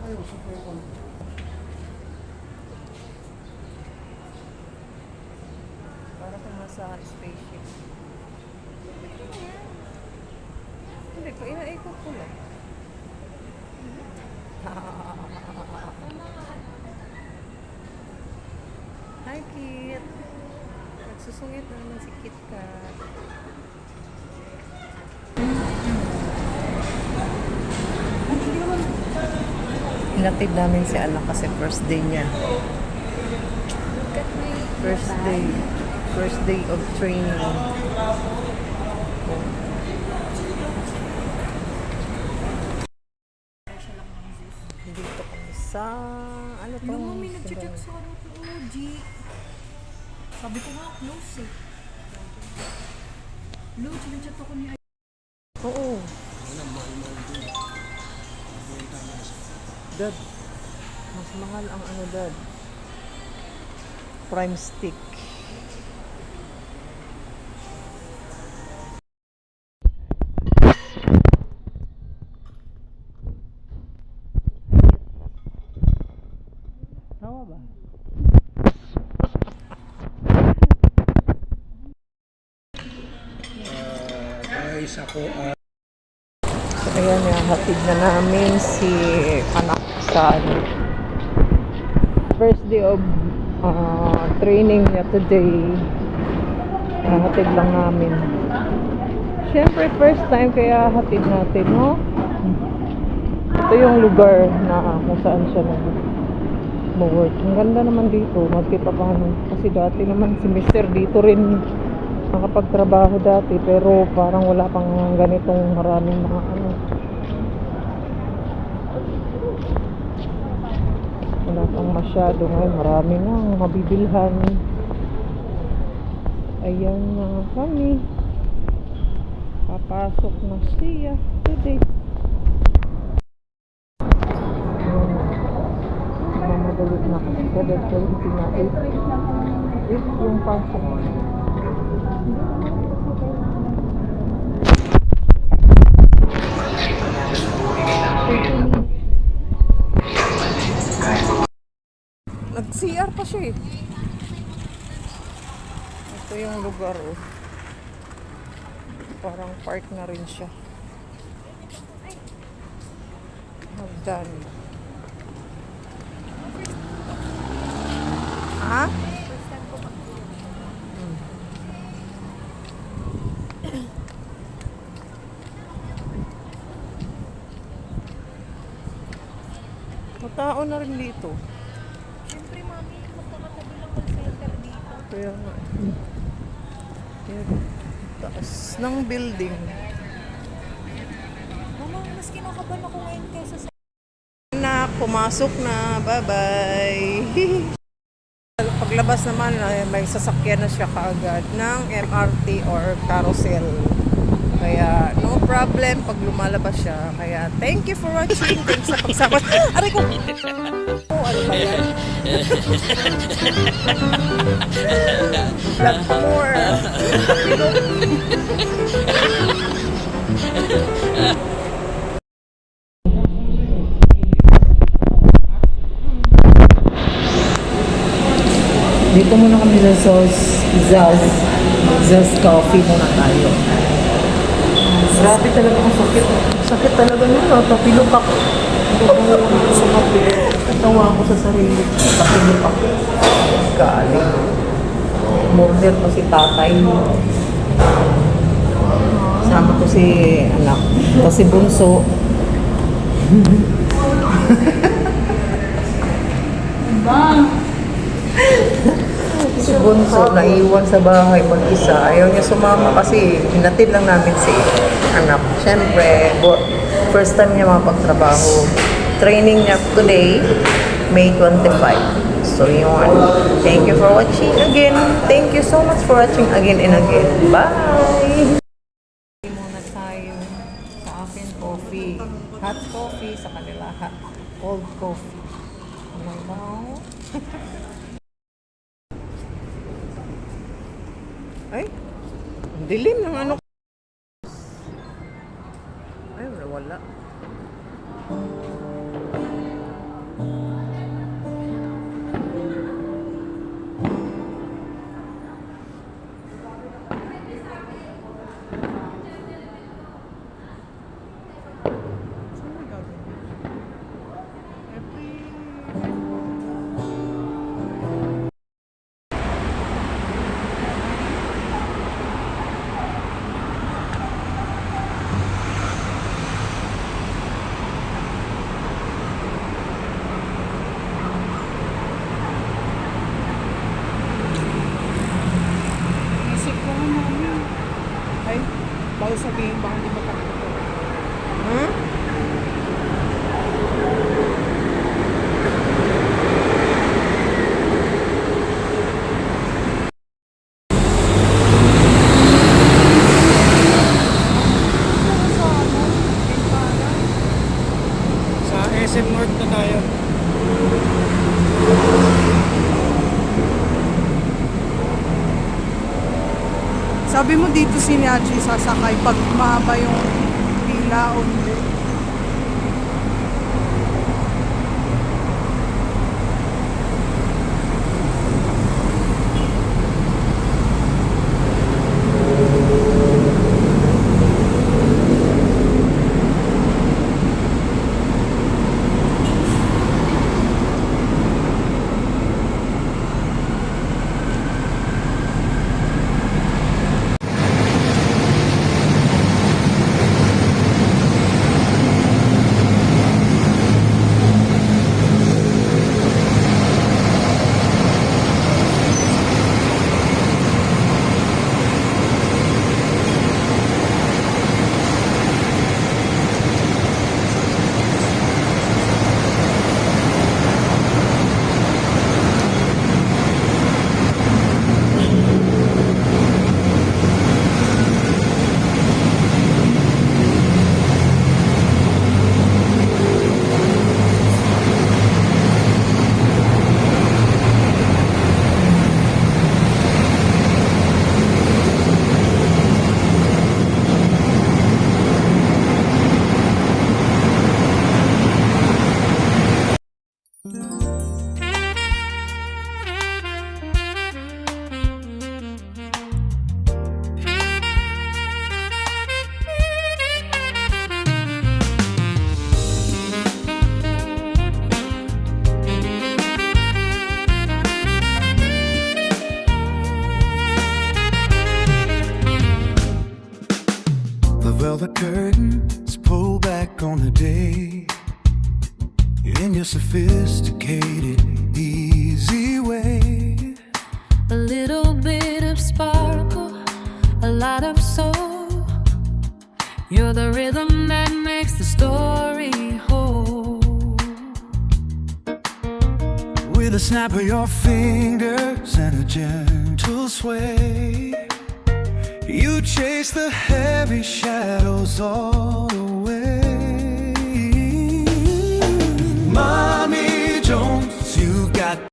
Para kung nasa spaceship. Hindi ko, inaikot ko lang. Hi, Kit. Nagsusungit na naman si Kit Kat. Hinatid namin si anak kasi first day niya. First day of training. Dito kami sa ano to? Yung mami nag-check sa ano ko, G. Sabi ko nga, close eh. Close, nag-chat ako ni Oo. Dad, mas mahal ang ano, Dad? Prime stick. Tama ba? Guys, ako So, ayan, hatid na namin si anak sa ano, first day of training niya today. Hatid lang namin. Siyempre, first time kaya hatid natin, no? Ito yung lugar na kung saan siya nag-work. Ang ganda naman dito, maski pa paano. Kasi dati naman si Mr. dito rin nakapagtrabaho dati, pero parang wala pang ganitong maraming mga ano. Wala pang masyado ngayon, marami nang mabibilhan. Ayan na kami. Papasok na siya today. Mamadali na kasi 7:20 na 8 yung pasok. Nag-CR pa siya eh. Ito yung lugar oh. Parang park na rin siya. Hagdan. Ha? Matao na rin dito. Siyempre, mami, magkakatabi lang call center dito. Kaya nga. Yan. Taas ng building. Mama, mas kinakabahan ako ngayon kaysa sa... Anak, pumasok na. Bye-bye. Paglabas naman, may sasakyan na siya kaagad ng MRT or carousel. Kaya, no problem pag lumalabas siya. Kaya, thank you for watching. Thanks sa pagsakot. Aray ko! Oh, ano ba yan? Vlog more. Dito muna kami sa Zaz Coffee muna tayo. Grabe talaga ang sakit. Sakit talaga nun. Tapilok ako. Sa kape. Natawa ako sa sarili. Tapilok ako. Galing. Murder pa si tatay. Sama ko si anak. Tapos si bunso. Si bunso naiwan sa bahay mag-isa. Ayaw niya sumama kasi hinatid lang namin si anak. Siyempre, first time niya makapagtrabaho. Training niya today, May 25. So yun. Thank you for watching again. Thank you so much for watching again and again. Bye! Muna tayo sa akin coffee. Hot coffee sa kanila. Cold coffee. Ano ba? Ay, ang dilim ng ano. Ay, wala. SM North na tayo. Sabi mo dito si Niachi sasakay pag mahaba yung pila o hindi. The velvet curtains pull back on the day in your sophisticated, easy way. A little bit of sparkle, a lot of soul. You're the rhythm that makes the story whole. With a snap of your fingers and a gentle sway, you chase the heavy shadows all away.